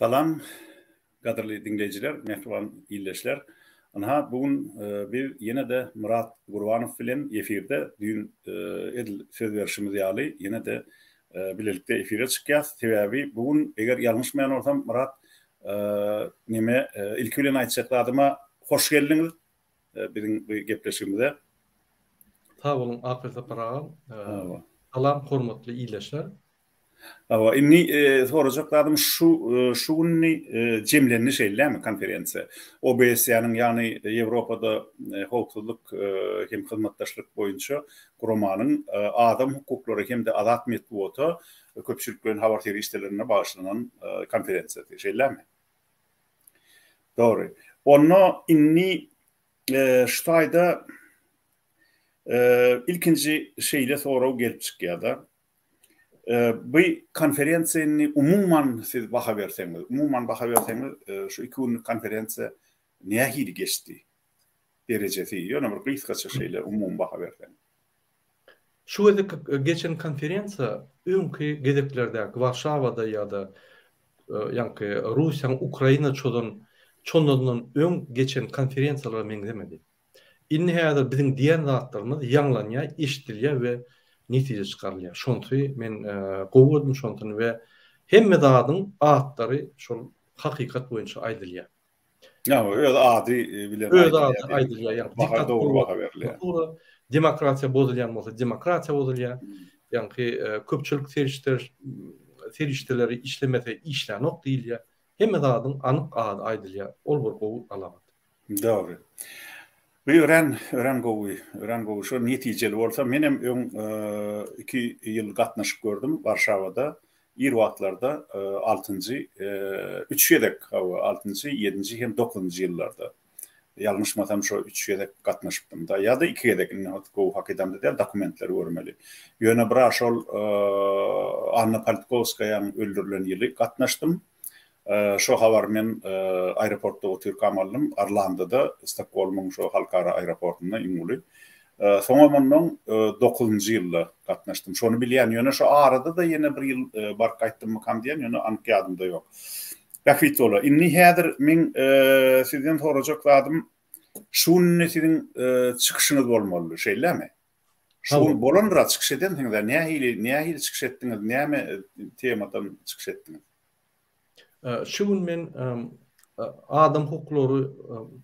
Salam, qadirli dinleyiciler, mehriban illeşler. Bugün bir yine de Murat Gurbanov bilen efirde dün edil söz verişimiz ýaly yine de birlikde efire çykýas. Sebäbi bugün eger ýalňyşmaýan bolsam Murat ilki bilen aýtjakladyma hoş geldiňiz bizim bu gepleşigimize. Sağ olun, apyrda paragam. Salam, hormatly illeşler. Awa inni sorajakladım şu günni jemlenni şeýlerämi konferensiýa. OBSE-nyň ýani Ýewropada howpsuzlyk hem hyzmatdaşlyk boýunça guramanyň adam hukuklary hem de azat medeniýeti köpçülik bilen habar terişlerine bagyşlanan konferensiýa şeýlerämi? Dogry. Onu inni şu aýda ilkinji şeýle soraw gelip çykýar. Bu konferensiýany umuman siz baha berseňiz, şu iki günlük konferensiýa nähili geçdi? Derecesi, ýöne bir gysgaça şeýle umum baha berseňiz. Şu geçen konferensiýa öňki gedeklerdäki Warşawada ýa-da ýa-ni Russiýa, Ukraina çondan öň geçen konferensiýalara meňzemedi. Inni häzir biziň diýen zatlarymyz ýanglanýar, eşdilýär we netije çykarylýar. Şonty men gowdum şontyny we hemme zadyň atlary şol hakykat boýunça aýdylýar. Ýa, öýle ady bilen aýdylýar. Diktatura, demokratiýa bozulýan bolsa, demokratiýa bozulýar. Ýa-ni köpçülik serişdeleri işlemese işlenok diýilýär. Hemme zadyň anyk ady aýdylýar. Ol bir gowy alamat. Dogry. Bir ören gowy şu netijeli bolsa menem öň 2 ýyl gatnaşyp gördüm Warşawada. Ir wagtlarda 6-njy 3 ýedek 6-njy, 7-nji hem 9-njy ýyllarda. Ýalňyşmasam şu 3 ýedek gatnaşypdym da ýa-da 2 ýedek gowy hakydamda diýär dokumentleri görmeli. Ýöne bir şol Anna Politkovskaýanyň öldürilen ýyly gatnaşdym. Şu habar men aeroportda oturup kaldım. Arlanda'da, Stockholm'un şu halkara aeroportunda iňuli. Soňra monyň 9-njy ýylda gatnaşdym. Şonu bilýän ýöne şu arada da ýene bir ýyl bar gaýtdym kam diýen ýöne anyk ýadymda ýok. Gafit ola. Inni häzir men sizden sorajakladym. Şunu siziň çykyşyňyz bolmaly, şeýlemi? Şu bolanra çykyş eden teňde nähili çykyş etdiňiz, näme temadan çykyş etdiňiz? Şu gün men adam hukuklary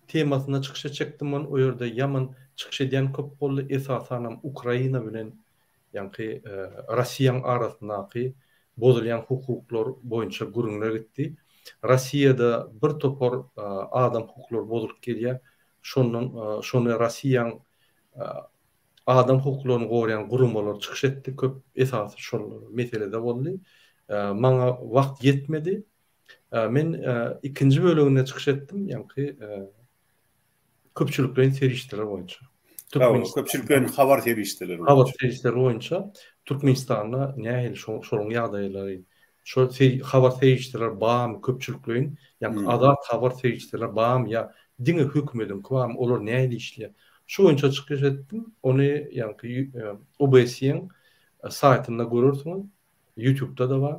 temasyna çykyşa çekdim. O ýerde ýaman çykyş edýän köp boldy. Esasanam Ukraina bilen ýa-ni Russiýanyň arasyndaky bozulýan hukuklar boýunça gürüňler gitdi. Russiýada bir topar adam hukuklary bozulyp gelýär. Şonu Russiýanyň adam hukuklaryny goraýan gurumlar çykyş etdi. Köp esasy şol meselede boldy. Maňa wagt yetmedi. Men ikinci bölümüne çykyş etdim, ýa-ni köpçülik bilen serişdeler boýunça. Köpçülik bilen habar serişdeleri boýunça Türkmenistanda nähili şoluň ýagdaýlary, şol habar serişdeler bam köpçülik bilen, ýa-ni azat habar serişdeler bam ýa diňe hökümeden kwam olar nähili işleýär. Şu boýunça çykyş etdim. Ony ýa-ni OBSE-ň saytynda görürsüňiz. YouTube'da da bar.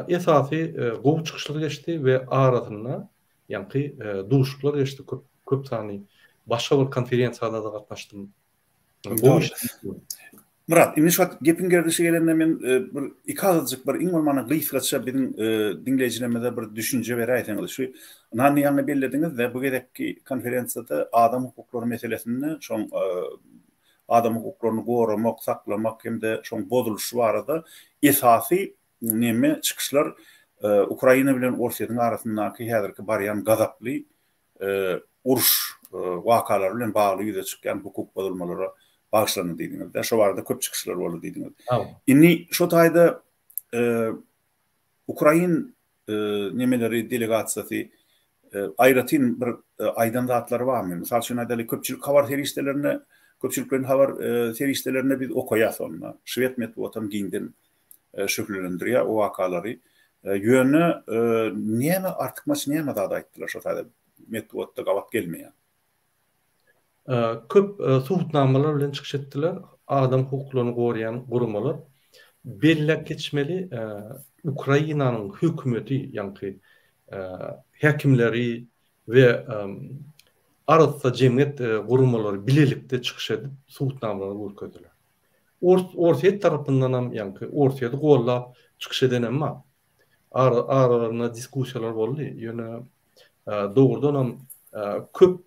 Esasy gowy çykyşlar geçdi we arasynda ýa-ni duşuklar geçdi. Köp sany başga bir konferensiýada da gatnaşdym. Murat, inni şu gepin gerdişi gelende men bir ikazjyk bir iňmany gysgaça biziň dinleýijilerimize bir düşünje beräýtiňiz. Şu näme ýa-ni bellediňiz we bu gedekki konferensiýada adam hukuklary meselesini, şoň adam hukuklaryny goramak, saklamak hem de şoň bozuluşy barada esasy näme çykyşlar Ukraina bilen Russiýanyň arasyndaky häzirki barýan gazaply uruş wakalary bilen bagly ýüze çykýan hukuk bozulmalara bagyşlanyp diýdiňiz. Şu barada köp çykyşlar boldy diýdiňiz. Inni şu taýda Ukrain nemeleri delegasiýasy aýratyn bir aýdan zatlary barmy? Mysal üçin aýdaly köpçülik habar serişdelerine, köpçülik bilen habar serişdelerine biz okaýas onda. Şwed medeniýetinden giňden şöhürlendirýär o wakalary. Ýöne näme artykmaç näme zat aýtdylar şu taýda medeniýetde gawat gelmeýär. Köp suhutnamalar bilen çykyş etdiler. Adam hukuklaryny goraýan gurumlar. bellek geçmeli Ukrayna'nın hükümeti yani hekimleri ve arasında cemiyet kurumları bilelikte çıkış edip suğutnamaları vurködüler. Ortaya tarafından hem yani ortaya da kollap çıkış eden ama aralarında diskusiyalar oldu. Yani doğrudan hem köp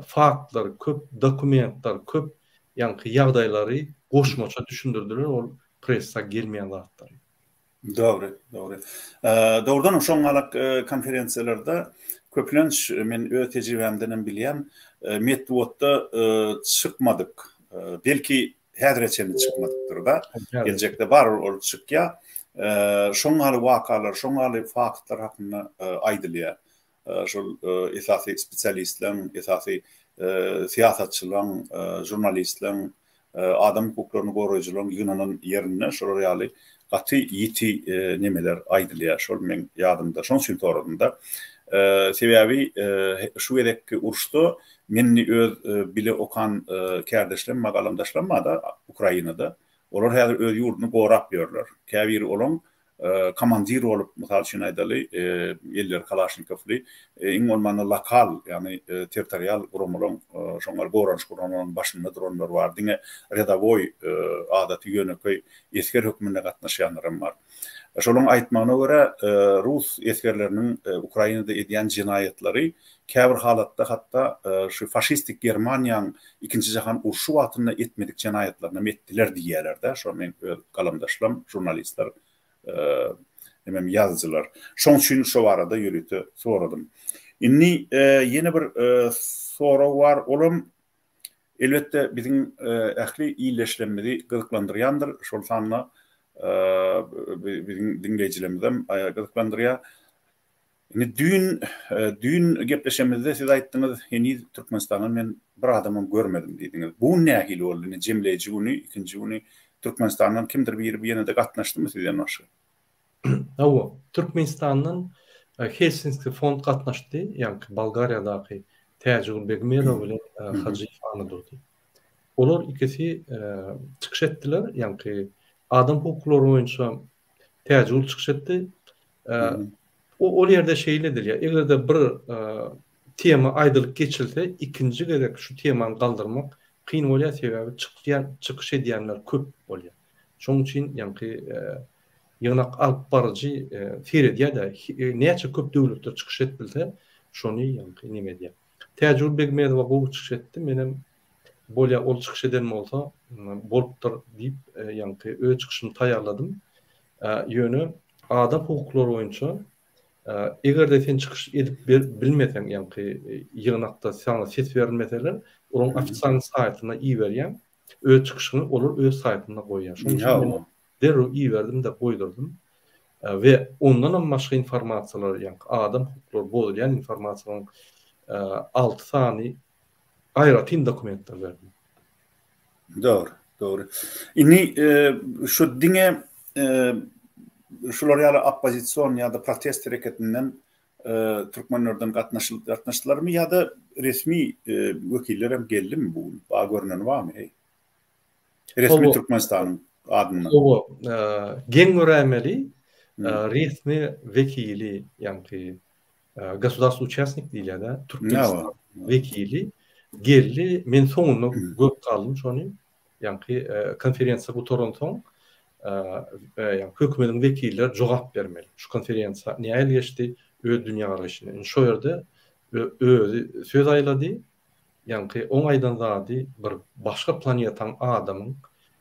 faktlar, köp dokumentlar, köp yani yağdayları koşmaça düşündürdüler. O pressa gelmeyen zatlar. Doğru, doğru. Doğrudan şoňalak konferensiýalarda köplenç men öz tejribemden bilýän metodda çykmadyk. Belki häzirçe çykmadykdyr da. Gelecekde bar ol çykýa. Şoňaly wakalar, şoňaly faktlar hakynda aýdylýar. Şol esasy spesialistler, esasy siýasatçylar, jurnalistler, adam hukuklaryny goraýjylar ýynanan ýerine şol ýaly gaty ýiti nemeler aýdylýar. Şol men ýadymda, şoň üçin torada. Sebäbi şu edekki uruşda menni öz bile okan kärdeşlerim, magalamdaşlarym da Ukrainada. Olar häzir öz ýurduny gorap ýörler. Käbir olan komandir olup misal üçin aýdaly eller Kalaşnikovly iň bolmanda lokal yani territorial gurumlaryň şoňlar goranç gurumlaryň başynda duranlar bar. Diňe redawoy adaty ýöneköy esker hökümine gatnaşýanlarym bar. Şolaryň aýtmagyna görä Rus eskerleriniň Ukrainada edýän jinaýatlary käbir halatda hatda şu faşistik Germaniýanyň 2-nji jahan uruşy wagtynda etmedik jinaýatlaryna etdiler diýerler-de. Şo men galamdaşlarym, jurnalistler demem yazıcılar. Şoň üçin şo barada ýürüti soradym. Inni ýene bir soraw bar. Olum elbetde biziň ähli iýleşlemleri gyzyklandyrýandyr. Şol sanyna biziň dinleýijilerimizden gyzyklandyrýar. Dün gepleşemizde siz aýtdyňyz, heniz Türkmenistanyň men bir adamyny görmedim diýdiňiz. Bu nähili boldy? Jemleýiji güni, ikinji güni Türkmenistanyň kimdir bir ýerinde gatnaşdymy sizden başga? Awa Türkmenistanyň Helsinki fond gatnaşdy, ýani Bolgariýadaky Täjul Begmerov bilen Hacı Anadoty. Olar ikisi çykyş etdiler, ýani adam hukuklary boýunça Täjul çykyş etdi. O ýerde şeýledir ýa, egerde bir tema aýdylyk geçilse, ikinji gerek şu temany galdyrmak kyn bolýar, sebäbi çykyş edýänler köp bolýar. Şoň üçin ýani ýygnak alyp barjy Ferediýa da näçe köp döwletler çykyş etbilse, şonu ýani neme diýär. Täjul Begmerov bu çykyş etdi, menem bolýar ol çykyş eden bolsa bolupdyr diýip ýani öz çykyşymy taýýarladym. Ýöne adam hukuklary boýunça egerde sen çykyş edip bilmesen ýani ýygnakda sana ses berilmeseler, olaň ofisial saýtyna iý berýän öz çykyşyny olar öz saýtyna goýýar. Şoň üçin derru iý berdim de goýdurdum. Ve ondan hem başga informasiýalar, ýani adam hukuklary bolýan informasiýalaryň 6 sany aýratyn dokumentler berdim. Doğru, doğru. Inni şu diňe şular ýaly oppozisiýon ýa-da protest hereketinden türkmenlerden gatnaşdylarmy ýa-da resmi wekiller hem geldimi bu? Ba görünen barmy? Resmi Türkmenistanyň adyna. O gen görämeli resmi vekili, ýani gasudarstw участник diýilýär, Türkmenistan vekili geldi. Men soňuny göp kaldym şonu. Ýani konferensiýa bu Toronto ýani hökümetiň vekiller jogap bermeli. Şu konferensiýa näme geçdi? Öz dünýä garaşyny. Şo ýerde öz söz aýlady. Ýani 10 aýdan zady bir başga planetaň adamyň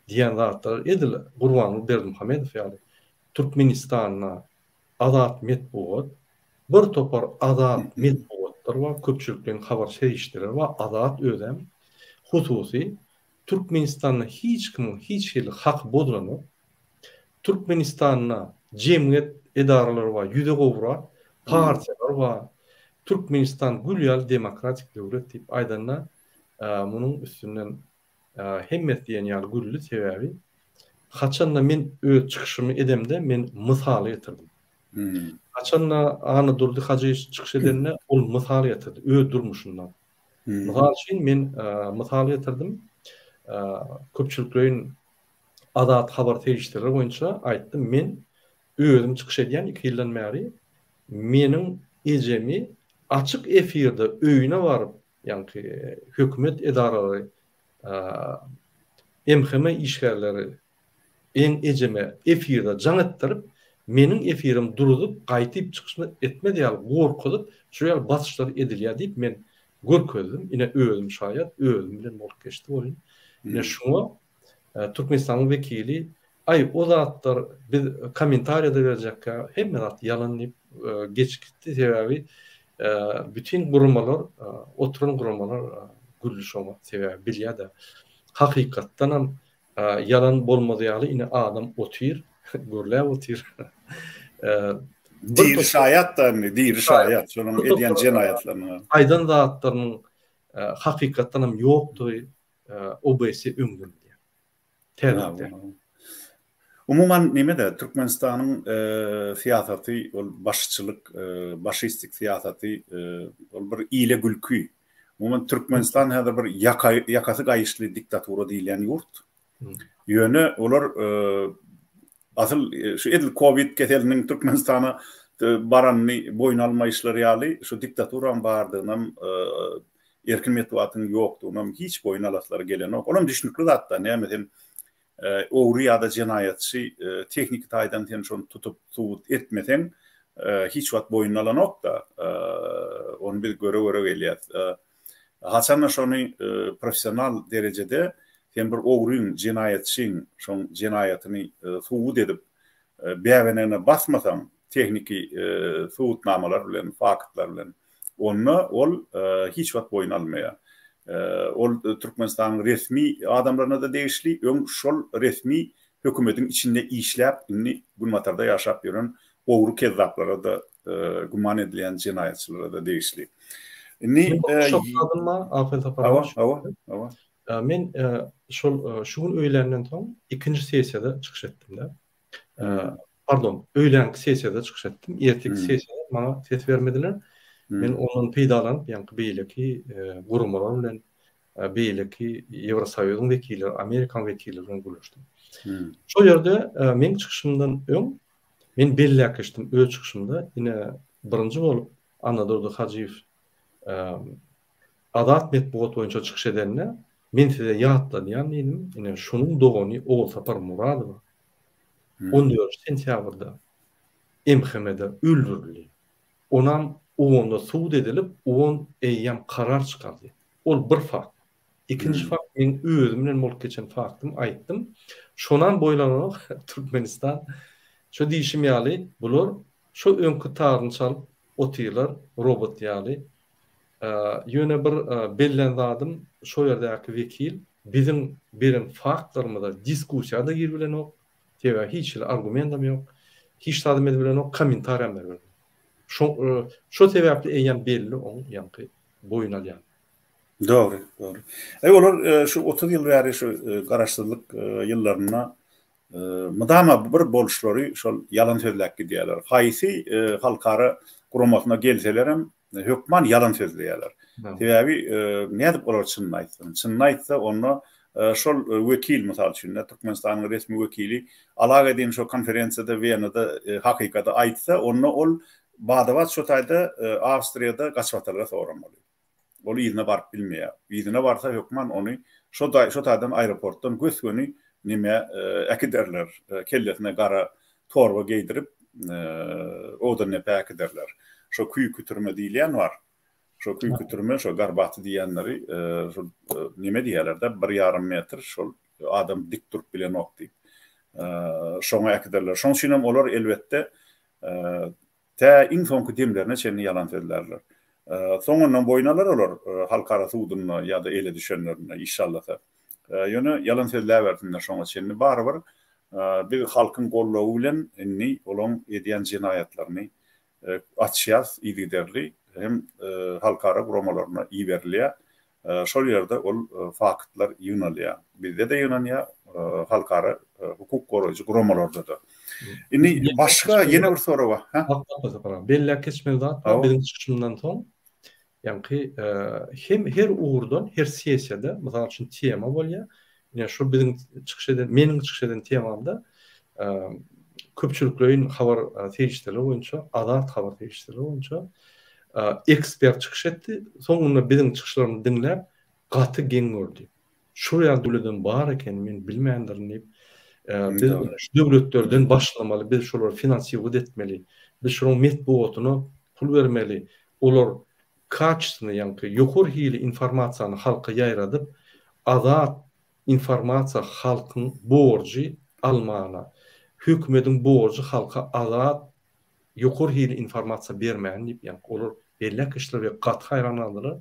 diýen zatlar edil Gurbanly Berdimuhamedow ýaly Türkmenistanyna azat metbuat bir topar azat metbuatlar we köpçülikden habar şeýişdiler we azat özem hususy Türkmenistanyň hiç kim hak bolanyp Türkmenistanyna jemgyýet edaralary we ýüze gowra partiýalar we Türkmenistan gülýal demokratik döwlet diýip aýdanyna munyň üstünden hemmet diýen ýaly gülli sebäbi haçanda men öz çykyşymy edemde men mysal ýetirdim. Haçanda any durdy hajy çykyş edenne ol mysal ýetirdi öz durmuşyndan. Mysal üçin men mysal ýetirdim. Köpçüliklerin adat habar terişleri boyunça aýtdym men özüm çykyş edýän 2 ýyldan bäri meniň ejemi açyk efirde öýüne baryp ýani hökümet edaralary MHM işgärleri en ejeme efirde jaň etdirip meniň efirim durup gaýtyp çykyşmy etmedi ýaly gorkulyp şu ýaly basyşlar edilýär diýip men görkezdim. Ine özüm şaýat özüm bilen bolup geçdi bolýan. Ine şuňa Türkmenistanyň wekili ay o zatlar biz kommentariýada berjekkä hemme zat ýalan diýip geçikdi sebebi bütün gurulmalar oturan gurulmalar gürlüşoma sebebi bilýär-de hakykatdan ham yalan bolmady ýaly ine adam otyr görlä otyr dir şaýat da dir şaýat şonuň edýän jenayatlaryny aýdan zatlarynyň hakykatdan ham ýokdury obesi öňdürdi. Täze. Umuman nimede Türkmenistanyň siýasaty ol başçylyk başystik siýasaty ol bir ýyle gülkü. Umuman Türkmenistan häzir bir ýakasy gaýyşly diktatura diýilen ýurt. Ýöne olar asyl şu edil Covid keseliniň Türkmenistana baranny boyun almaýyşlary ýaly şu diktaturam bardygyny erkin metbuatyň ýokdugyny hiç boyun alaslary gelenok. Olam düşünikli zatda näme ogry ýa-da jenayatçy teknik taýdan şonu tutup tuğut etmesen hiç wagt boyun alanok da onu bir göre gelýär. Haçan şonu professional derejede hem bir ogryň jenayatçyň şoň jenayatyny tuğut edip bäwenene basmasam tekniki tuğutnamalar bilen faktlar bilen ol hiç wagt boyun almaýar. Ol Türkmenistanyň resmi adamlaryna da degişli, şol resmi hökümetiň içinde işläp, inni bu matarda ýaşap ýören ogry kezzaplara da guman edilen jenayatçylara da degişli. Inni şokladymma afet aparar. Awa. Men şuň öýlenden soň ikinji sessiýada çykyş etdim-de. Pardon, öýlenki sessiýada çykyş etdim. Erteki sessiýada maňa ses bermediler. Men onuň peýdalanyp ýa-ni beýleki gurumlar bilen beýleki Ýewrosoýuzyň wekilleri, Amerikan wekilleri bilen görüşdim. Şo ýerde men çykyşymdan öň men belläkeşdim öz çykyşymda ine birinji bolup Anadolu Hajiýew adat metbuat boýunça çykyş edenne men size ýatlanýan edim. Ine şunuň dogany Oğul Sapar Muradow 14 sentýabrda MHM'de öldürildi. Onam onda suud edilip, on eyyam karar çıkardı. Ol bir fakt. İkinci fakt, men özüm bilen bolup geçen faktym aýtdym. Şonan boýlanarak Türkmenistan şo diýişim ýaly, bular şo öňkü taryny çalyp otyrlar, robot ýaly. Ýöne bir bellen zadym, şo ýerdäki wekil bizim beren faktlarymyza diskussiýada girbilenok, tebe hiç argumentam ýok, hiç tadım edilenok, kommentariýam bermedi. Şo sebäpli eýen belli on ýanky boyun alýan. Doğru. Olar şu 30 ýyl bäri şu garaşdyrlyk ýyllaryna mydama bir boluşlary şol ýalan sözläp gidýärler. Haýsy halkara guramasyna gelseler hem hökman ýalan sözleýärler. Sebäbi nädip olar çynny aýtsa? Çynny aýtsa onu şol wekil mysal üçin Türkmenistanyň resmi wekili alaga edýän şo konferensiýada Wienada hakykata aýtsa onu ol Badawat şo taýda Awstriýada gaçwatarlara soramly. Ol ýyzyna baryp bilmeýär. Ýyzyna barsa hökman ony şo taýdan aeroportdan gösgöni nime äkiderler, kellesine gara torba geýdirip odan nepä ederler. Şo küýü kütürme diýilýän bar. Şo küýü kütürme, şo garbaty diýenleri nime diýerler-de 1,5 metr şol adam dik durup bilen okdy. Şoňa äkiderler. Şoň üçin hem olar elbetde infomku demlerine çenni yalan sözlerler. Soňundan boýnalar olar halkara suudyna ýa-da ele düşenlerine inşallah. Ýöne yalan sözler berdiler şoňa çenni barbar. Bir halkyň gollawy bilen inni olaň edýän jenayatlaryny açýas ýigderli hem halkara guramalarına iý berilýär. Şol ýerde ol faktlar ýynalýar. Bizde de ýynanýar halkara hukuk goraýjy guramalarda da. Inni başga ýene bir soru bar. Belli keçmeli zat bizim çykyşymdan soň ýani hem her uğurdan her sessiýada mysal üçin tema bolýar. Yani şu bizim çıkış eden, menin çıkış eden temamda köpçülüklerin habar tercihleri boyunca, adat habar tercihleri boyunca ekspert çıkış etti. Sonunda bizim çıkışlarını dinlep gaty geň gördü. Şuraya döwletden bar eken men bilmeýändirin diýip biz Doğru. şu döwletlerden başlamaly, biz şolary finansiýet etmeli, biz şonuň metbuatyna pul bermeli, olar kaçsyny ýa-ni ýokary hili informasiýany halka ýaýradyp, azat informasiýa halkyň borjy almana, hökümetiň borjy halka azat ýokary hili informasiýa bermän diýip, ýa-ni olar belli kişiler we gat haýranlary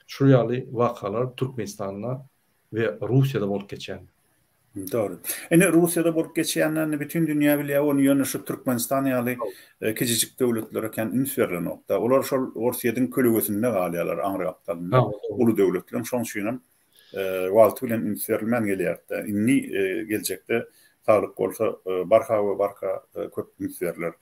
şu ýaly wakalar Türkmenistanda we Russiýada bolup geçen. Doğru. Rusya'da bolup geçýänlerini bütün dünýä bilýär, onu ýöne şu Türkmenistan ýaly kicik döwletler eken ünsürli nokta. Olar şol Russiýadyň kölegesinde galýarlar, aňry gapdalynda. Ulu döwletler şoň üçin walty bilen ünsürlmän gelýär. Inni geljekde saglyk bolsa barka köp ünsürler.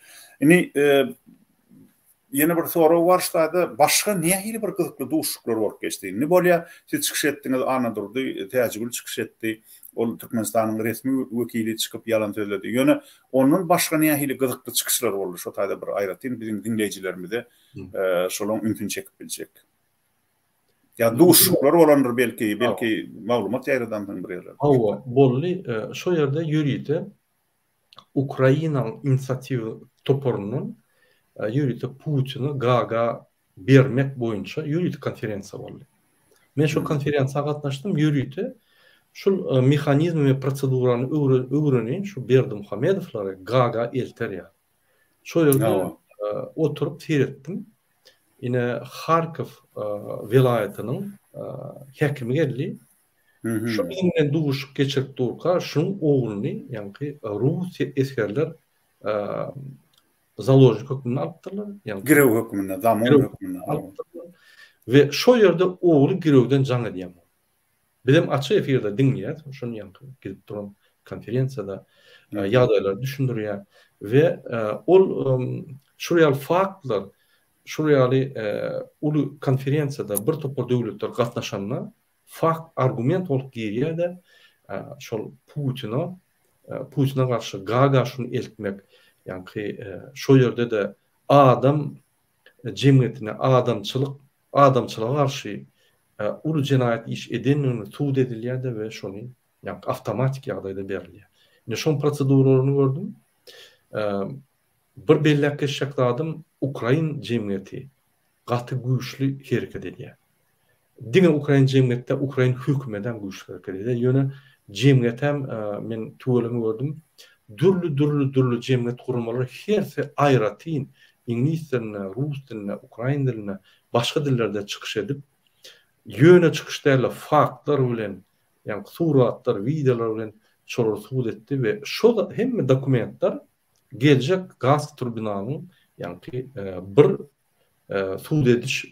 Yeni bir soru barşlady. Başga nähili bir gyzykly duşluklar bolup geçdi? Ne bolýar? Siz çıkış etdiňiz, ana durdy, täjegül çıkış etdi. Ol Türkmenistanyň resmi wekili çykyp ýalan söyledi. Ýöne onun başga nähili gyzykly çykyşlar boldy. Şo taýda bir aýratyn bizim dinleýijilerimize şolaň üntün çekip biljek. Ya duşluklar bolandyr belki maglumat ýaýradan bir ýerler. Hawa bolly şo ýerde ýüridi Ukraina inisiatiw toporunun ýüridi Putiny gaga bermek boýunça ýüridi konferensiýa boldy. Men şu konferensiýa gatnaşdym, ýüridi şul mexanizm we prosedurany öwrenin şu Berdimuhamedowlary gaga elterýär. Şo ýerde oturup seyretdim. Ine Harkov vilayatynyň häkimi geldi. Şu bilen duşup geçirip durka şuň ogluny, ýa-ni Russiýa eskerler zaложник hökmüne alpdylar. Yani girew hökmüne, zamon hökmüne alpdylar. Ve şo ýerde ogly girewden jaň edýär. Bizim açy efirde dinleýär, şonu ýa-ni gidip duran konferensiýada ýagdaýlar düşündirýär ve ol şurýaly faktlar, şurýaly ulu konferensiýada bir topar döwletler gatnaşanlar fakt argument bolup gelýär-de şol Putina garşy gaga şunu eltmek, ýa-ni şo ýerde de adam jemgyýetine adamçylyga garşy ulu jenaýat iş edenini tuğd edilýär-de we şonu ýa-ni awtomatik ýagdaýda berilýär. Ine şoň proseduralaryny gördüm. Bir belläke şekladym Ukrain jemgyýeti gaty güýçli hereket edýär. Diňe Ukrain jemgyýetde Ukrain hökümetinden güýçli hereket edýär. Ýöne jemgyýet hem men tuğulymy gördüm. Dürlü jemgyýet gurulmalary herse aýratyn ingliz diline, rus diline, ukrain diline, başga dillerde çykyş edip ýöne çykyşdaýla faktlar bilen, ýa-ni suratlar, videolar bilen şolary suwd etdi we şo hemme dokumentler geljek gaz turbinanyň, ýa-ni bir suwd ediş,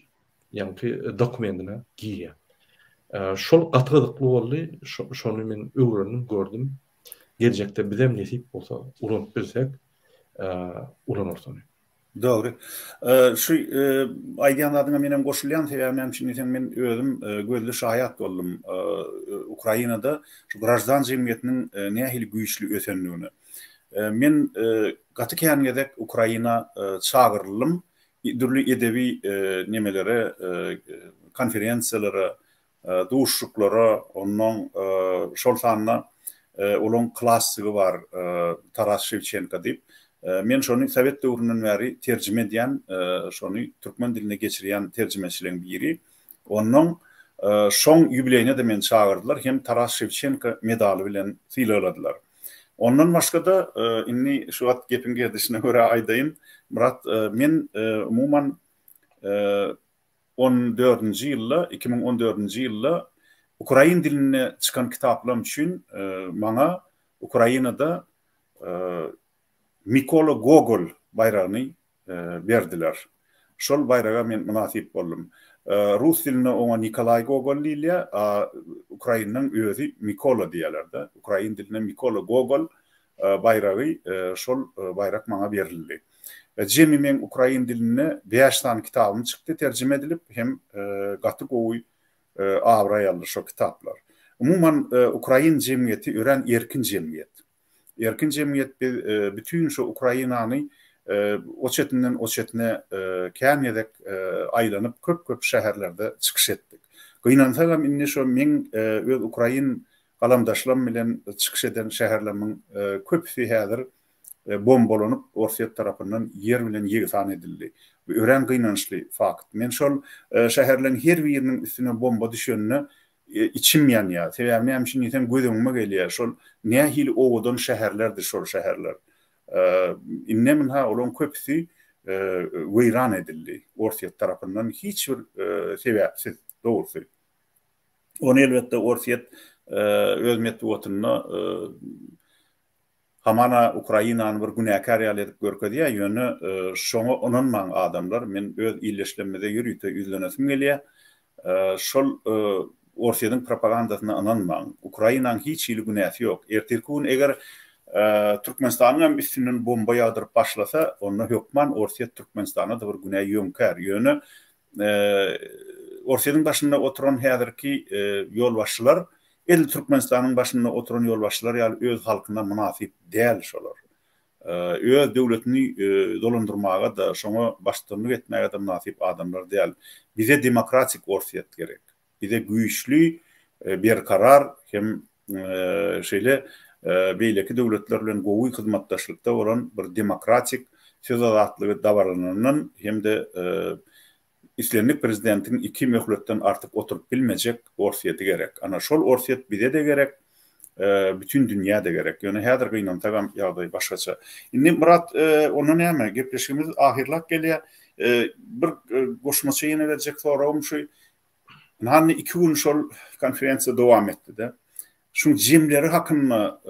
ýa-ni dokumentine giýýär. Şol gatgydykly boldy, şonu men öwrenip gördüm. Geljekde bizem nesip bolsa ulanyp bilsek, ulanyrsyň. Doğru. Şu aýdýanlaryňa menem goşulýan sebäbim üçin men özüm gözli şahyat boldum. Ukrainada şu grajdan jemgyýetiniň nähili güýçli ösenligini. Men gaty känegedek Ukraina çağırylym. Dürli edebi nemelere, konferensiýalary, duşluklara, onun şol sanna olan klasygy bar, Taras Shevchenko diýip. Men şonu Sovet döwründen bäri terjime edýän, şonu türkmen diline geçirýän terjimeçileriň biri. Onun şoň ýubileyine de men çağırdylar, hem Taras Shevchenko medaly bilen syladylar. Ondan başga da inni şu wagt gepin gerdişine göre aýdaýyn, Murat, men umuman 2014-nji ýylda Ukrain diline çykan kitaplarym üçin maňa Ukrainada Mikola Gogol bayragyny berdiler. Şol bayraga men munasip boldum. Rus diline oňa Nikolay Gogol diýilýär, Ukrainanyň özü Mikola diýerler-de. Ukrain diline Mikola Gogol bayragi, şol bayrak maňa berildi. Jemi men Ukrain diline 5 tane kitabym çykdy, terjime edilip hem gaty gowy awraýaldy şo kitaplar. Umuman Ukrayn cemiyeti ören erkin cemiyet. Erkin cemiyet bütün şu Ukraynany o çetinden o çetine känýedek aýlanyp köp şäherlerde çykyş etdik. Gynansalam inne şu men öz Ukrayn galamdaşlarym bilen çykyş eden şäherleriň köpüsi häzir bombalanyp Orsiýet tarapyndan yer bilen ýegisan edildi. Bu ören gynançly fakt. Men şol şäherleriň her biriniň üstüne bomba düşenini içim ýanýar. Sebäbi näme şuny ýeten gözüme gelýär. Şol nähili owadan şäherlerdir şol şäherler. Inne min ha olan köpüsi weýran edildi Orsiýet tarapyndan hiç bir sebäpsiz dogrusu. Onu elbetde Orsiýet öz metbuatyna hamana Ukraynany bir günäkär ýaly edip görkezýär. Ýöne şoňa onanmaň adamlar men öz illeşlemede ýürüýte üzlenesim gelýär. Şol Orsiýatyň propagandasyna ananmaň. Ukraynaň hiç ýyly günäsi ýok. Ertirkün eger Türkmenistanyň üstünden bomba ýadyryp başlasa, onda hökman Orsiýet Türkmenistana da bir günä ýönkär. Ýöne Orsiýatyň başynda oturan häzirki ýolbaşçylar Türkmenistanyň başynda oturan ýolbaşçylar ýaly öz halkyna münasip däl şolar. Öz döwletini dolandyrmaga da şoňa başçylyk etmäge de münasip adamlar däl. Bize demokratik Orsiýet gerek. Bize güýçli berkarar hem şeýle beýleki döwletler bilen gowy hyzmatdaşlykda bolan bir demokratik söz azatlygy dabaranynyň hem-de İslamik prezidentiň iki möhletden artık oturup bilmejek Orsiýeti gerek. Ana şol Orsiýet bize de gerek, bütün dünýäde gerek. Ýöne häzir gynantagam ýagdaý başgaça. Indi Murat, onu näme gepleşigimiz ahirlap gelýär. Bir goşmaça ýene berjek sorawym şu. Hanny 2 gün şol konferensiýa dowam etdi-de. Şu jemleri hakynda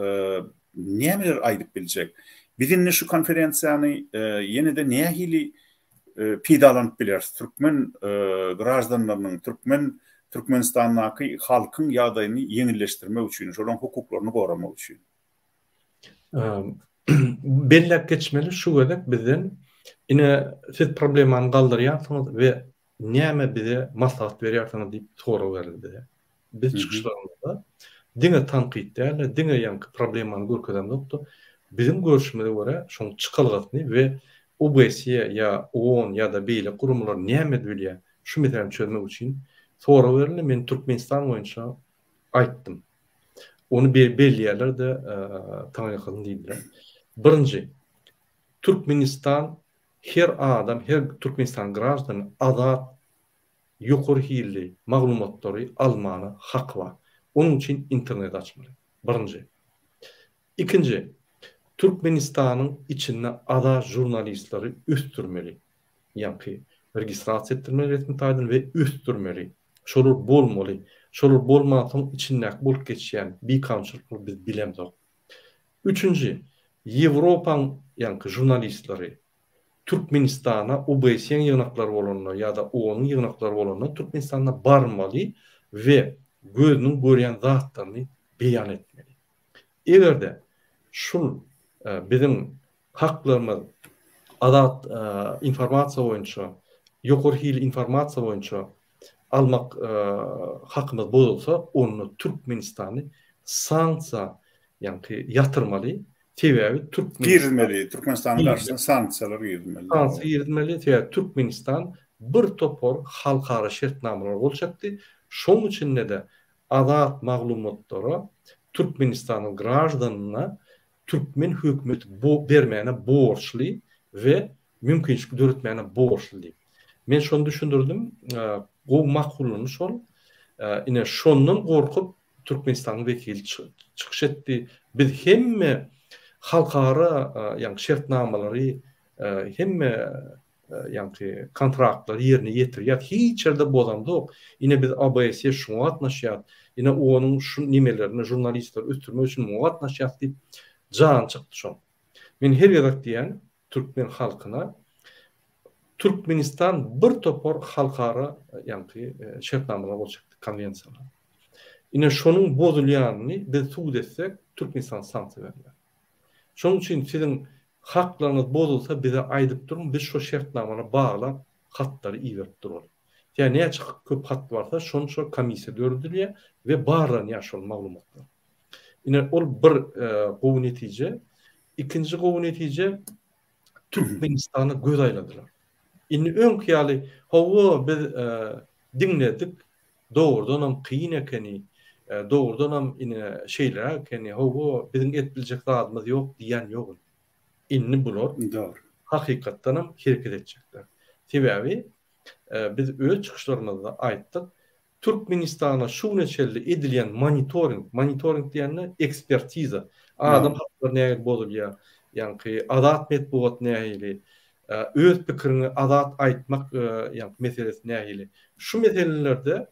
nämeler aýdyp biljek? Bizimle şu konferensiýany ýene-de nähili pidalanyp biler. Türkmen graždanlarynyň, Türkmenistanyň halkyň ýagdaýyny ýeňilleşdirmek üçin, şolaryň hukuklaryny goramak üçin. Bellek geçmeli şu gedek bizden ine siz problemany galdyrýarsyňyz we näme bize maslahat berýärsiňiz diýip soraw berdi. Biz çykyşlarymyzda diňe tanqidler, diňe ýanky problemany görkezden dokdy. Bizim görüşmede göre şoň çykalgatyny we OBSE ya OON ya da beýle gurumlar näme bilýär? Şu meseleni çözmek üçin soraw berildi. Men Türkmenistan boýunça aýtdym. Onu belliýärler de taňýakyn diýdiler. Birinji, Türkmenistan her adam, her Türkmenistan graždany azat, ýokary hilli maglumatlary almany hak bar. Onun için internet açmalı. Birinci. İkinci, Türkmenistan'ın içinde ada jurnalistleri üstürmeli. Yani registrasiya ettirmeli resmi taýdan ve üstürmeli. Şolur bolmaly. Şolur bolmadan içinde bolup geçýän bir kamçylyk biz bilemdik. Üçüncü, Ýewropaň yani jurnalistleri Türkmenistan'a OBSE'nin ýygnaklary bolanlar ya da OON'un ýygnaklary bolanlar Türkmenistan'a barmaly ve gözünün görýän zatlaryny beýan etmeli. Egerde şu bizim haklarymyz azat informasiýa boýunça, ýokary hil informasiýa boýunça almak hakymyz bozulsa, onu Türkmenistany sanksiýa ýani ýatyrmaly. Sebäbi Türkmenistanyň garşysynda sanksiýalar ýermeli. Sanksiýa ýermeli. Sebäbi Türkmenistan bir topor halkara şertnamalar bolşakdy. Şoň üçin de azat maglumatlary Türkmenistanyň graždanyna Türkmen hökümeti bermäne borçly we mümkinçilik döretmäne borçly. Men şonu düşündirdim. Bu makulunu şol. Ine şondan gorkup Türkmenistanyň wekili çykyş etdi. Biz hemme halkara yani şertnamalary hemme yani kontraktlar yerine ýetirýär. Hiç ýerde bozamdyk. Ine biz ABS şoňa gatnaşýar. Ine onun şu nimelerini jurnalistler ötürmek üçin muňa gatnaşýar diýip can çykdy şoň. Men her ýerde diýen Türkmen halkyna Türkmenistan bir topor halkara yani şertnamalar bolşakdy, konvensiýalar. Ine şonuň bozulýanyny biz suw etsek Türkmenistan sanksiýa berler. Şoň üçin siziň haklaryňyz bozulsa bize aýdyp durun, biz şu şertnamana baglap hatları iýerip duralım. Yani ne köp hat varsa şonça komissiya dördülýär ve barlan ýaşol maglumatlar. Ine ol bir gowy netije, ikinji gowy netije Türkmenistan'a göz ayladylar. Inni öň hyýaly hawa biz dinledik, dogrudan hem kyn ekeni, dogrudan hem ine şeýler ekeni, hawa biziň etbiljek zadymyz ýok diýen ýok. Inni bular Doğru. hakykatdan hem hereket etjekler. Sebäbi biz öz çykyşlarymyzda aýtdyk. Türkmenistan'a şu neçeli edilýän monitoring diýende ekspertiza, adam haklarına näme bolýar, ýani adat metbuat nähili, öz pikirini adat aýtmak ýani meselesi nähili. Şu meselelerde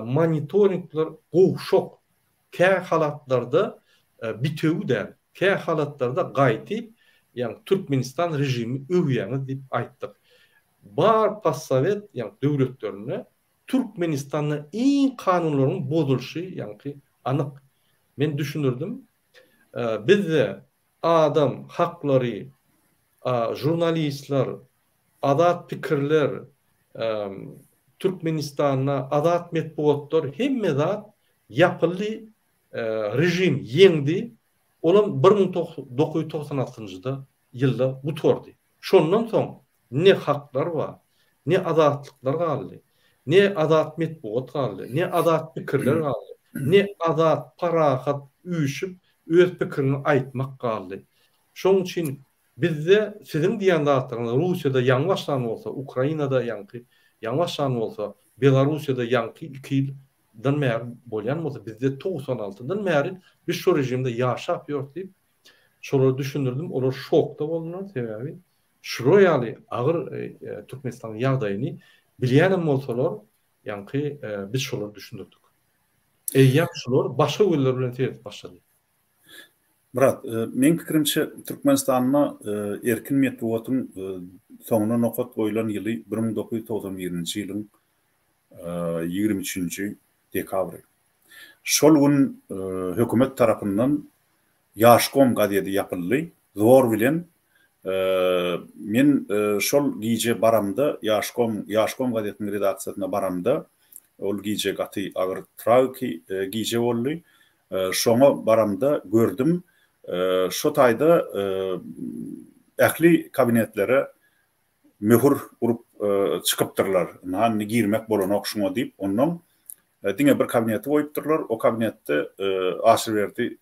monitoringler gowşok, kä halatlarda bitew däl, kä halatlarda gaýtyp, ýani Türkmenistan rejimi öwýäňiz diýip aýtdyk. Bar passovet ýani döwletlerine Türkmenistan'da en kanunlaryň bozulşy ýani anyk. Men düşünürdim. Bizde adam haklary, jurnalistler, adat pikirler, Türkmenistan'a adat metbuatlar hemme zat ýapyly rejim ýeňdi. Olam 1996-njyda ýylda butordy. Şondan soň ne haklar var, ne adatlyklar galdy, ne adat metbuat galdy, ne adat pikirler galdy, ne adat parahat üýşüp öz pikirini aýtmak galdy. Şoň üçin bizde sizin diýen zatlaryňyz Russiýada ýanwaşlan bolsa, Ukrainada ýanwaşlan bolsa, Belarusiýada ýanky 2 ýyldan bäri bolýan bolsa, bizde 96-dan bäri biz şu rejimde ýaşap ýördik diýip şoları düşünürdim. Olar şokda boldular sebäbi şu ýaly agyr Türkmenistanyň ýagdaýyny bilýänem bolsalar, ýani biz şolary düşünürdik. Ýa şolar başga ýollar bilen teýip başlady. Murat, men pikirimçe Türkmenistan'a erkin metbuatyň soňuna nokat goýulan ýyly 1991-nji ýylyň 23-nji dekabry. Şol gün hökümet tarapyndan Ýaşkom gaziýeti ýapyldy. Zor bilen men şol giýje baramda Ýaşkom gaziýetiniň redaksiýasyna baramda ol giýje gaty agyr trauki giýje boldy. Şoňa baramda gördüm. Şo taýda ähli kabinetlere möhür urup çykypdyrlar. Näme girmek bolan okşuňa diýip ondan diňe bir kabineti goýupdyrlar. O kabinetde Aşyrberdi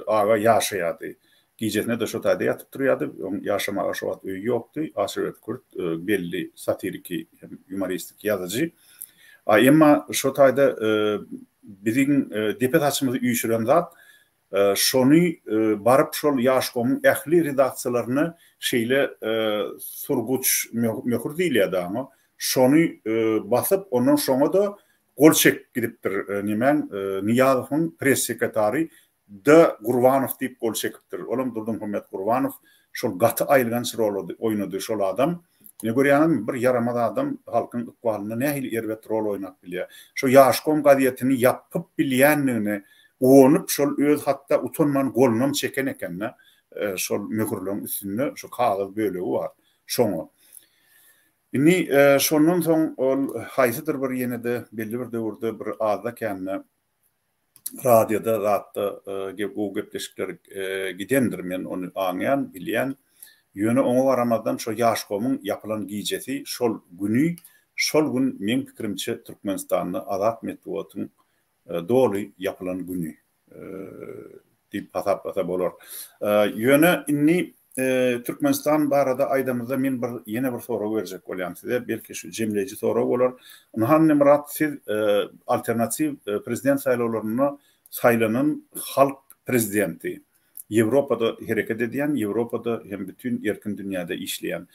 aga ýaşaýady. Giýjesine de şo taýda ýatyp durýady. Ýaşamaga şo wagt öýü ýokdy. Aşyrberdi kurt belli satiriki, humoristik ýazyjy. Emma şo taýda biziň deputatçymyzy üýşüren zat şonu barıp şol Ýaşkomyň ähli redaksiýalaryny şeýle surguç möhür diýilýär ama şonu basyp onuň şoňa da gol çek gidipdir. Nimen Niýazowyň press sekretary da Gurwanow diýip gol çekipdir. Olam Durdymhmet Gurwanow şol gaty aýylgan rol oýnady şol adam. Ne görýänem bir yaramaz adam halkyň ykbalyna nähili erbet rol oýnap bilýär. Şo Ýaşkom gaziýetini ýapyp bilýänligini onyp şol öz hatda utanman golunam çeken ekenne şol möhürlüň üstünde şo kagaz bölegi bar. Şoňa. Inni şondan soň ol haýsydyr bir ýene-de belli bir döwürde bir azda kenne radioda zatda gepleşikler gidendir, men onu anlayan, bilýän. Ýöne oňa baramadan şo Ýaşkomyň ýapylan giýjesi şol güni, şol gün men pikirimçe Türkmenistanyň adat metbuatyň doly ýapylan güni diýip hasap bolar. Ýöne inni Türkmenistan barada aýdamyzda men ýene bir soraw berjek bolýan size, belki şu jemleýici soraw bolar. Hanny Murat, siz alternativ prezident saýlawlaryna saýlanan halk prezidenti, Ýewropada hereket edýän, Ýewropada hem bütün erkin dünýäde işleýän.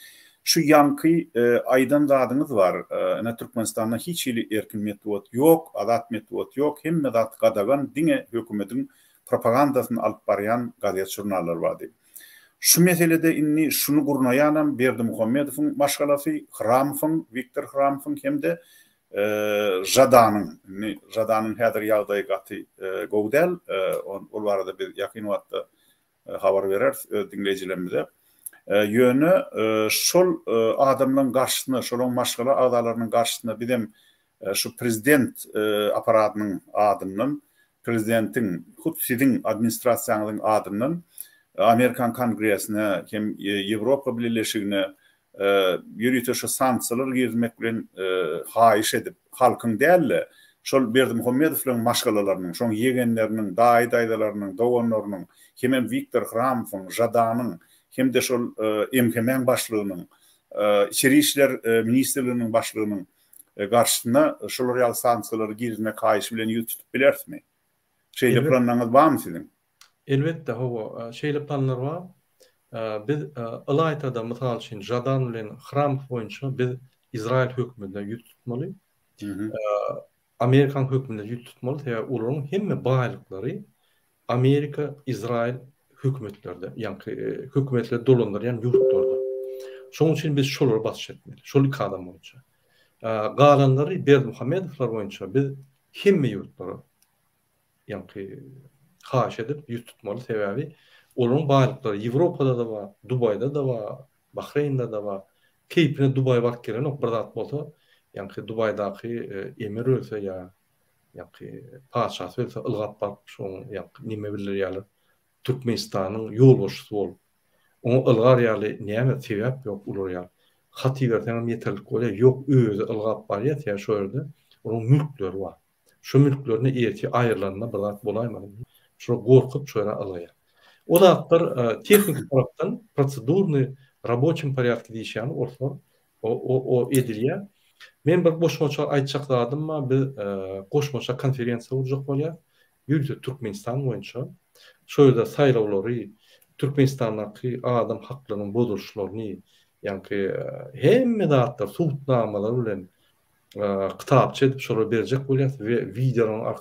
Şu ýanky aýdan zadyňyz bar. Ene Türkmenistanda hiç erkin metbuat ýok, adat metbuat ýok, hemme zat gadagan diňe hökümetiň propagandasyny alyp barýan gaziýet jurnallar bardy. Şu meselede inni şunu gurnaýanam Berdimuhammedowyň maşgalasy, Hramowyň, Viktor Hramowyň hemde Jadanyň häzir ýagdaýy gaty gowdal, ol barada biz ýakyn wagtda habar berer dinleýijilerimize. yönü şol adamların karşısına, şolun başkalar adalarının karşısına bizim şu prezident aparatının adının, prezidentin, Hutsidin administrasiyanının adının Amerikan Kongresine, hem Avrupa Birleşigine yürütü şu sanksiyalar girmek bilen haýyş edip, halkın dälle, şol Berdimuhammedowlaryň maşgalalarının, şoň yegenlerinin, daýdaýlarynyň, doganlarynyň, hem Viktor Hramowyň, Jadanyň, hem de şol MKM başlygynyň, İçeri işler ministrliginiň başlygynyň karşısına şol real sanksiyalar girmek haýyş bilen ýütup bilersmi? Şeýle planlaryňyz barmy sizin? Elbette hawa şeýle planlar bar. Biz Ilaytada mysal üçin Jadan bilen Hramow boýunça biz İsrail höküminde ýüt tutmaly. Amerikan höküminde ýüt tutmaly. Täze olaryň hemme baýlyklary Amerika, İsrail hökümetlerde, ýani hökümetler dolandyrýan ýurtlarda. Şoň üçin biz şolary baş etmeli. Şol iki adam boýunça. Galanlary Berdimuhammedowlar boýunça biz hemme ýurtlara ýani haş edip ýüt tutmaly. Sebäbi olaryň baýlyklary Ýewropada da bar, Dubaýda da bar, Bahreýnde da bar. Keypine Dubay bak gelen ok bir zat bolsa, ýani Dubaýdaky emir ölse ýani paças ölse ılgap barp şoň ýani nime bilýärler. Türkmenistanyň ýolbaşçysy bolup. Onu ılgar ýaly näme sebäp ýok ular ýaly. Haty berseňem ýeterlik bolýar. Ýok özü ılgap barýar ýa şo ýerde onun mülkleri bar. Şu mülklerini erti aýrylanyna bir zat bolaýmady. Şo gorkup şo ýere alýar. O da bir teknik taraftan prosedurny рабочим порядке diýişýän ortalar o edilýär. Men bir goşmaça aýtjakladym, biz goşmaça konferensiýa urjak bolýar. Ýürüp Türkmenistan boýunça şo ýerde saýlawlary, Türkmenistandaky adam haklarynyň bozulşlaryny, ýani hemme zatlar suwtnamalar bilen kitapça edip şolara berjek bolýar we videonun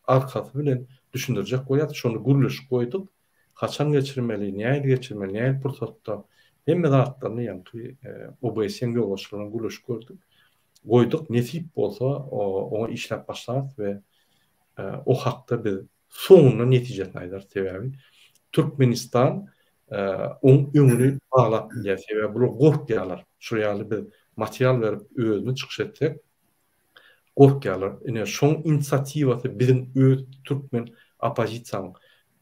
arkasy bilen düşündirjek bolýar. Şonu guruluş goýdyk. Haçan geçirmeli, näýe geçirmeli, näýe pursatda hemme zatlaryny ýani OBS-ň ýolbaşçylaryny guruluş goýdyk. Nesip bolsa onu işläp başlar we o hakda biz soňuna netijesini aýdar. Sebäbi Türkmenistan on öňüni baglap bilýär. Sebäbi bu gorkýarlar. Şu ýaly bir material berip özüni çykyş etsek gorkýarlar. Ine şoň inisiatywasy bizim öz türkmen opozisiýanyň,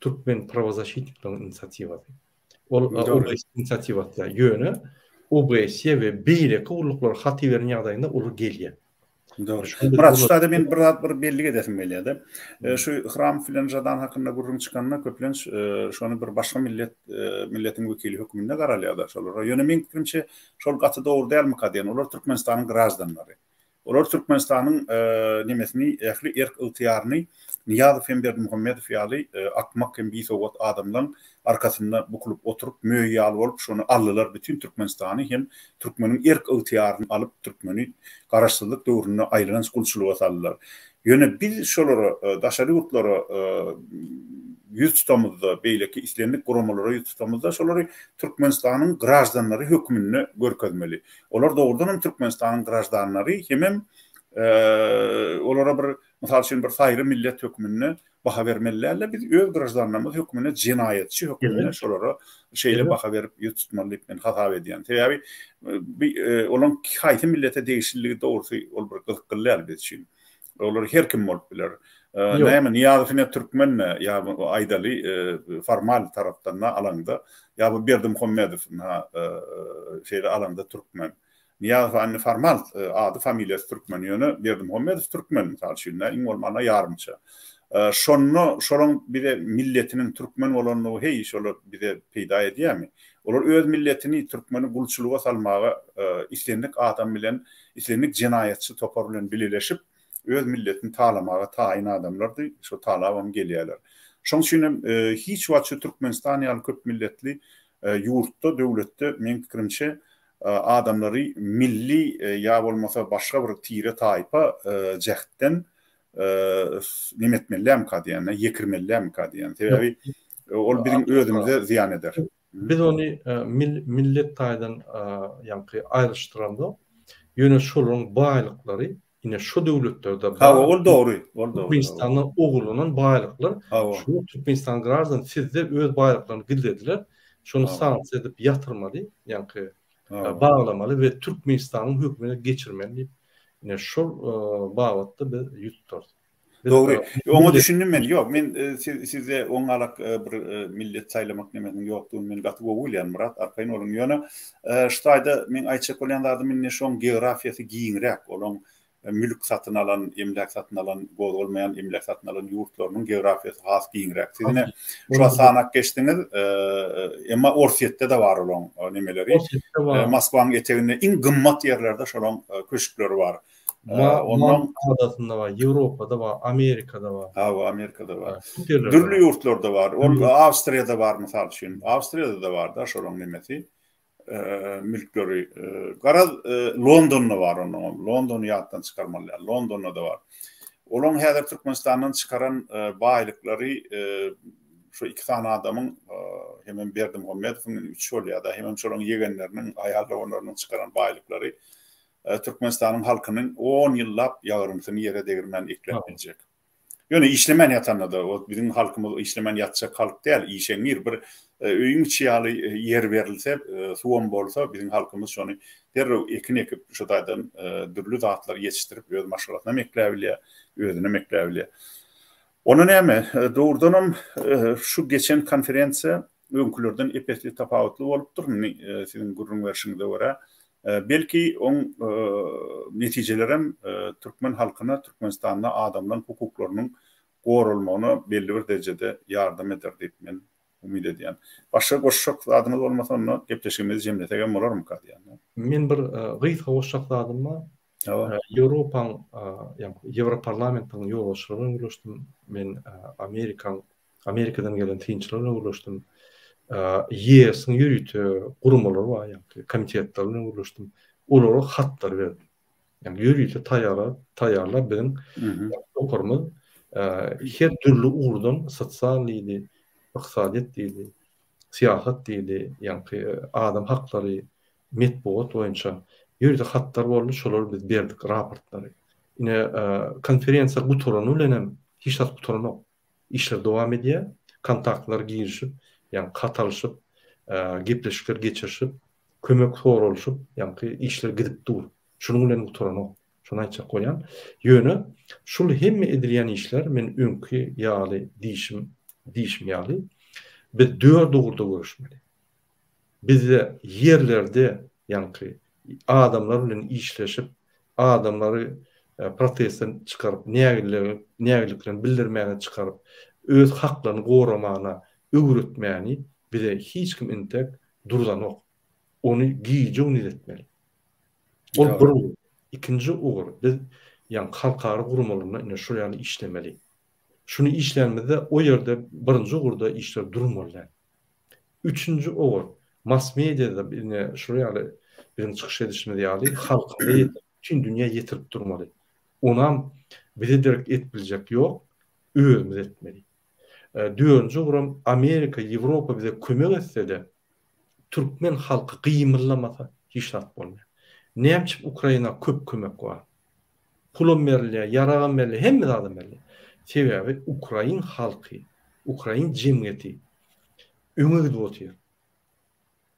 Türkmen pravozащитниклeriň inisiatywasy. Ol OBS inisiatywasy ýöne OBS we beýleki urluklar haty beren ýagdaýynda ular gelýär. Doğru. Murat şurada men bir belli edesim gelýärdi. Şu Hram filan Jadan hakynda gurrun çykanyna köplen şonu bir başga milletiň wekili höküminde garalýarlar şolar. Ýöne men pikrimçe şol gaty dogry dälmi kadýan? Olar Türkmenistanyň grazdanlary. Olar Türkmenistanyň nimesini, ähli erk ýytyýaryny Niýazow Berdimuhammedow ýaly akmak hem biýsowat adamlaryň arkasynda bukulup oturup möýýal bolup şonu aldylar bütün Türkmenistany hem türkmeniň erk ýytyýaryny alyp türkmeni garaşsyzlyk döwrüne aýrylan skulçylyga saldylar. Ýöne biz şolary daşary ýurtlara ýüz tutamyzda, beýleki islenlik guramalara ýüz tutamyzda şolary Türkmenistanyň grazdanlary hökmüne görkezmeli. Olar dogrudan Türkmenistanyň grazdanlary hem olara bir misal üçin bir saýry millet hökmüne baha bermelilerle biz öz grazdanlarymyz hökmüne jinayetçi hökmüne şolara şeýle baha berip ýüz tutmalyk men hata edýän. Sebäbi olan haýsy millete değişikliği doğrusu ol bir gyzyklar biz üçin. Olar her kim bolup biler. Näme Niýazow Türkmen ýa aýdaly formal tarapdan alanda ýa bu Berdimuhammedow şeýle alanda Türkmen. Niýazow formal ady familiýasy Türkmen ýöne Berdimuhammedow Türkmen misal üçin iň bolmana ýarmyça. Şonuň bir de milletiniň Türkmen bolanyny hey şolar bir de peýda edýärmi? Olar öz milletini Türkmeni gulçylyga salmaga islendik adam bilen islendik jinayetçi topar bilen bileşip öz milletini talamaga taýin adamlardy. Şo talabam gelýärler. Şoň üçin hiç wagty Türkmenistan ýaly köp milletli ýurtda, döwletde men pikirimçe adamlary milli ýa bolmasa başga bir tire taýpa jähtden nimetmelläm kadýan, ýekirmelläm kadýan. Sebäbi ol bizim özümize ziýan eder. Biz onu millet taýdan ýani aýryşdyranda ýöne şolaryň baýlyklary ine şu döwletlerde bar. Ol dogry. Türkmenistanyň ogulunyň baýlykları şu Türkmenistan grazdan sizde öz baýlyklaryny gildediler şonu Tamam. sanks edip ýatyrmaly, ýani Tamam. bağlamaly we Türkmenistanyň hökümine geçirmeli. Ine şol babatda bir ýüz tutar. Doğru. Onu Millet düşündüm men. Yok, men size oňalak bir millet saýlamak nemeniň ýokdugyny men gaty gowulýan Murat. Arkaýyn olun ýöne ştaýda men aýtjak bolýanlardy men şoň geografiýasy giňrek, olaň mülk satyn alan, emlak satyn alan, bolmaýan emlak satyn alan ýurtlarynyň geografiýasy has giňrek. Sizine şu sanak geçdiňiz, emma Orsiýetde de bar olaň nemeleri. Moskwaň eteginde iň gymmat ýerlerde şolaň köşkleri bar. Ondan adasında var, Avrupa'da var, Amerika'da var. Ha, Amerika'da var. Dürlü yurtlarda var. Avstriya'da var misal üçün. Avstriya'da da var da şolan nemesi. Mülkleri. Garaz London'da var onun. London'u ýatdan çykarmalylar. London'da da var. Olan häzir Türkmenistan'dan çıkaran baýlykları şu iki tane adamın hemen Berdim Hommedow'un 3 ol ya da hemen şolan yegenlerinin aýallarynyň çıkaran baýlykları Türkmenistan'ın halkının 10 ýyllap ýagyrmysyny ýere degirmen eklep biljek. Ýöne işlemen ýatanda da o bizim halkymyz işlemen ýatjak halk däl, işeňir bir öýüň çiýaly ýer berilse, suwam bolsa bizim halkymyz şonu derrew ekin ekip şu daýdan dürlü zatlar ýetişdirip öz maşgalatyna mekläbilýär, özüne mekläbilýär. Onu näme? Doğrudanam şu geçen konferensiýa öňkülerden epetli tapawutly bolupdyr. Sizin gurrun berşiňizde görä. Belki on neticelerem Türkmen halkyna, Türkmenistan'da adamların hukuklarynyň gorulmagyna belli bir derejede ýardam eder diýip men umid edýän. Başga goşşak zadyňyz bolmasa onu gepleşigimizi jemletegen bolarmy diýän. Men bir gyýsa goşşak zadymy Ýewropaň, ýani Ýewroparlamentiň ýolbaşçylygyna görüşdim. Men Amerikadan gelen tynçylygyna görüşdim. YES'in ýürütü gurumlary var, ýani komitetlerine görüşdim. Olara hatlar berdim. Ýani ýürütü taýýarlap bilen okurmyz her türlü urdan sosial diýdi, iqtisadiýat diýdi, siýasat diýdi, ýani adam haklary, metbuat boýunça ýürütü hatlar boldy, şolary biz berdik raportlary. Ine konferensiýa guturany bilenem hiç hat guturany işler dowam edýär, kontaktlar girişip ýani katalşyp, gepleşikler geçirşip, kömek sorulşyp, ýani işler gidip dur. Şunuň bilen guturany. Şunu aýtjak bolýan. Ýöne şol hemme edilýän işler men öňkü ýaly diýişim ýaly biz dört dogurda görüşmeli. Bizde yerlerde ýani adamlar bilen işleşip, adamları protestten çıkarıp, nägeliklerini bildirmäge çıkarıp, öz haklaryny goramagyna öwretmäni bize hiç kim intek durdan ok. Onu giýje unud etmeli. Ol bir ikinji ugur. Biz ýani halkary gurumlaryna şu ýaly işlemeli. Şunu işlenmede o ýerde birinji ugurda işler durmaly. Üçüncü ugur. Mass mediada birine şu ýaly birin çykyş edişmeli ýaly halka bütün dünýä ýetirip durmaly. Onam bize direkt etbiljek ýok, özümüz etmeli. Dördüncü ugram Amerika, Ýewropa bize kömek etse-de Türkmen halky gymyllamasa hiç hat bolmaýar. Näçe Ukraina köp kömek bar. Pulum berli, ýaragam berli, hemme adam berli. Sebebi Ukrain halky, Ukrain jemgyýeti öňe gidip otýar.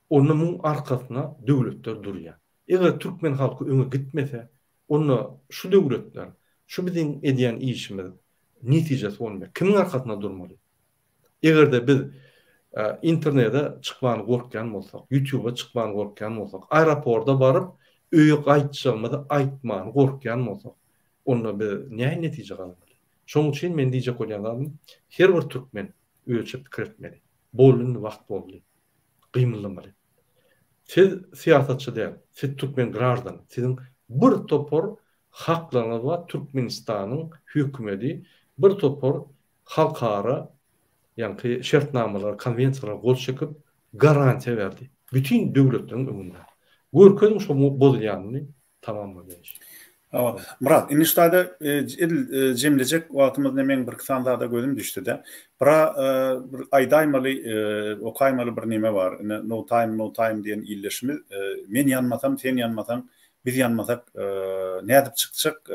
Onuň arkasyna döwletler durýar. Eger Türkmen halky öňe gitmese, onu şu döwletler, şu biziň edýän işimiz netijesi bolmaýar. Kimiň arkasyna durmaly? Egerde biz internete çıkmagy gorkýan bolsak, YouTube'a çıkmagy gorkýan bolsak, aeroportda baryp öýe gaýtjagymyzy aýtmagy gorkýan bolsak, onda biz näme netije galmaly? Şoň üçin men diýjek bolýanlarym, her bir türkmen ölçüp pikir etmeli. Bolun wagt bolmaly. Gymyllamaly. Siz siýasatçy däl, siz türkmen grajdan, siziň bir topor haklaryňyz bar Türkmenistanyň hökümeti, bir topor halkara ýani şertnamalar, konwensiýalar gol çekip garantiýa berdi. Bütün döwletleriň öňünde. Görkezim şu bolýanyny tamamladı. Ama Murat, iniştayda jemlejek wagtymyz nemen bir kysanda gözüm düşdi-de. Bir aýdaýmaly, okaýmaly bir neme bar. No time diýen illeşimiz. Men ýanmasam, sen ýanmasaň, biz ýanmasak, nädip çykjak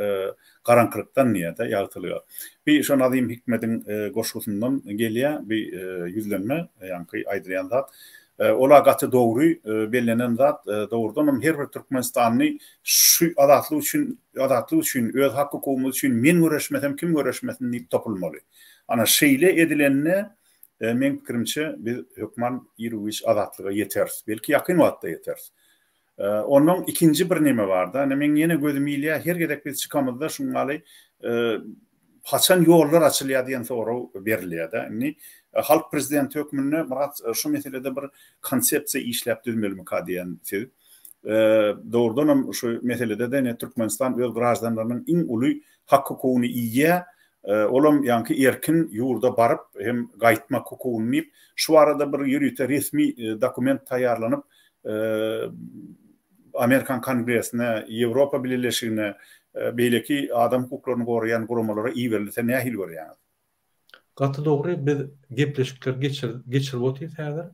garankrykdan näde ýagtylýar. Bir şu Nazim Hikmetiň goşgusyndan gelýär bir yüzlenme, ýani aýdyrýan zat. ola gaty dogry bellenen zat dogrudan her bir Türkmenistanly şu adatly üçin öz hakkymyz üçin men göreşmesem kim göreşmesin diýip topulmaly. Ana şeýle edilenine men pikirimçe biz hökman ýürüş adatlyga ýeter. Belki ýakyn wagtda ýeter. Onun ikinci bir neme vardı. Hani men yine gözüm ýylia her gedek biz çıkamızda şuňaly haçan ýollar açylýar diýen soraw berilýär da. Halk prezidenti hökmünde Murat şu meselede bir konsepsiýa işläp düzmelmi ka diýen söz. Doğrudan şu meselede de Türkmenistan öz građanlarynyň iň uly hak hukugyny iýe, olam ýanky erkin ýurda baryp hem gaýtmak hukugyny şu arada bir ýürüýte resmi dokument taýýarlanyp Amerikan Kongresine, Avrupa Birleşigine beýleki adam hukuklaryny goraýan guramalara iýerilse nähil görýär? Gaty dogry biz gepleşikler geçirip otyrys häzir.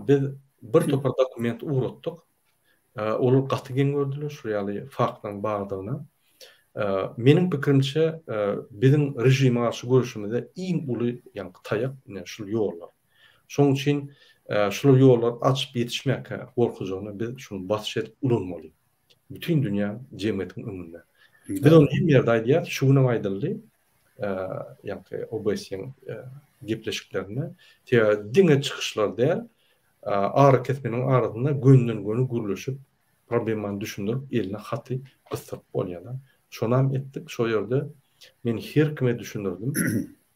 Biz bir topar dokument uğratdyk. Olar gaty gen gördüler şu ýaly faktyň bagdygyna. Meniň pikirimçe biziň rejime garşy görüşimizde iň uly ýa-ni taýak şu ýollar. Şoň üçin şu ýollar açyp ýetişmäke gorkujagyna biz şunu basy edip ulanmaly. Bütün dünýä jemgyýetiň öňünde. Biz onu hem ýerde aýdýar, şuňa aýdyldy. Ýa-ni OBS-iň gepleşiklerine diňe çykyşlar däl, ara kesmeniň arasynda gönden göni gürleşip problemany düşündirip eline haty gysyp bolýar. Şonam etdik, şo ýerde men her kime düşündirdim.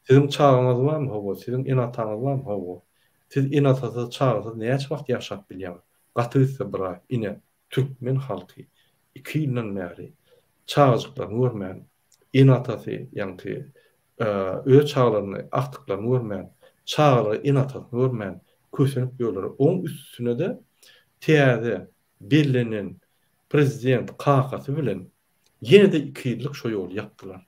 Siziň çağınız barmy? Hobo, siziň enataňyz barmy? Hobo. Siz enataňyz çağınız näçe wagt ýaşap bilýär? Gatysy bir ine türkmen halky 2 ýyldan bäri çağıjyklaryny görmän, enatasy ýa-ni öz çağlaryny, aktyklaryny görmän, çağlary enatasyny görmän, kösenip ýolary oň üstüne de täze bellenen prezident kakasy bilen ýene de 2 ýyllyk şo ýol ýapdylar.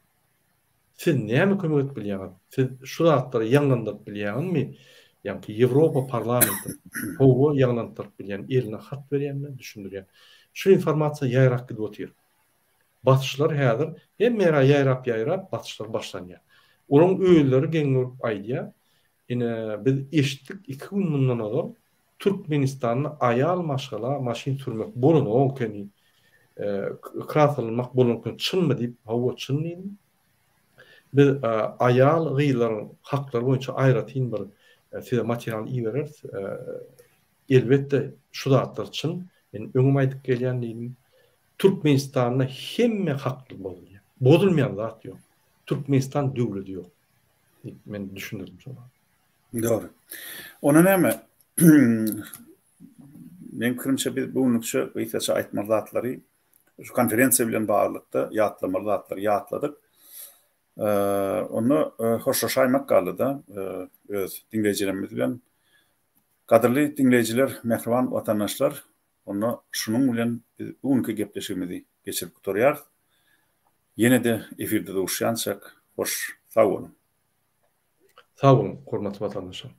Siz näme kömek edip bilýär? Siz şu zatlary ýanlandyryp bilýärmi? Ýa-ni Ýewropa parlamenti howa ýanlandyryp bilýän eline hat berýänler, düşündirýär. Şu informasiýa ýaýrak gidip otyr. Batışlar häzir hem mera ýaýrap batışlar başlanýar. Olaň öýleri geňir aýdýar. Biz eşitdik 2 gün mundan ol Türkmenistanyň aýal maşgala maşyn sürmek bolan okeny krasylmak bolan çynmy diýip hawa çynlyň. Biz aýal gyýlaryň haklary boýunça aýratyn bir size material iýereriz. Elbetde şu zatlar çyn men öňüme aýdyp gelýän diýdim. Türkmenistanyň hemme hakly bolýar. Bozulmayan zat ýok. Türkmenistan döwleti ýok. Men düşündirdim şonu. Doğru. Ona näme? Men pikirimçe biz buňlukça ýetişe aýtmaly zatlary şu konferensiýa bilen baglanykda ýatlamaly zatlary ýatladyk. Onu hoşlaşaymak galy da öz dinleyijilerimiz bilen. Kadrly dinleyijiler, mehriban watandaşlar, onu şunun bilen buňky gepleşigimizi geçirip oturýar. Ýene de efirde duruşýançak hoş, sag bolun. Sag bolun, hormatly watandaşlar.